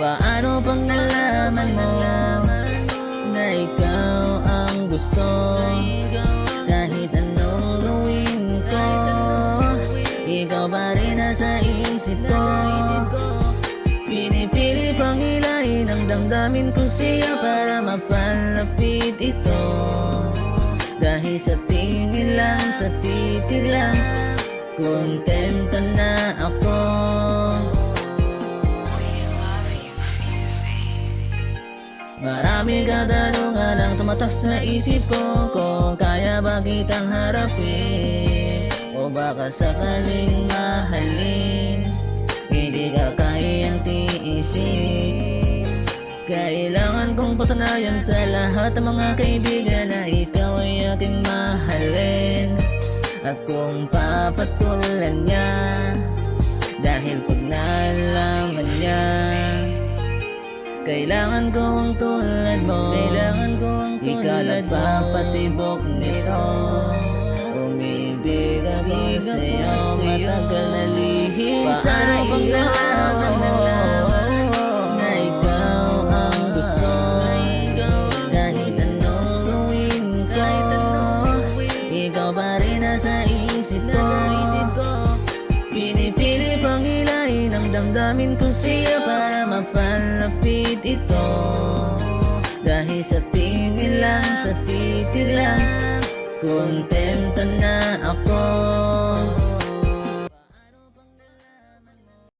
Paano pag nalaman mo na ikaw ang gusto? Kahit anong gawin ko, ikaw pa rin nasa isip ko. Pinipili pang hilahin ang damdamin ko siya para mapalapit ito. Dahil sa tingin lang, sa titig lang, kontento na ako. Maraming katanungan ang tumatak sa isip ko, kung kaya ba kitang harapin o baka sakaling mahalin hindi ka kayang tiisin. Kailangan kong patunayan sa lahat ng mga kaibigan na ikaw ay aking mahalin. At kung papatulan niya, dahil pag nalaman niya, kailangan ko ang tulad mo. Kailangan ko ang tulad mo. Ikaw nagpapatibok nito. Umibig ako sa'yo, matagal na lihim. Paano pag nalaman na ikaw ang gusto? Kahit anong gawin ko, ikaw pa rin nasa isip ko. Pinipili pang hilahin ang damdamin ko siya para mapalapit ito. Dahil sa tingin lang, sa titig lang, kontento na ako.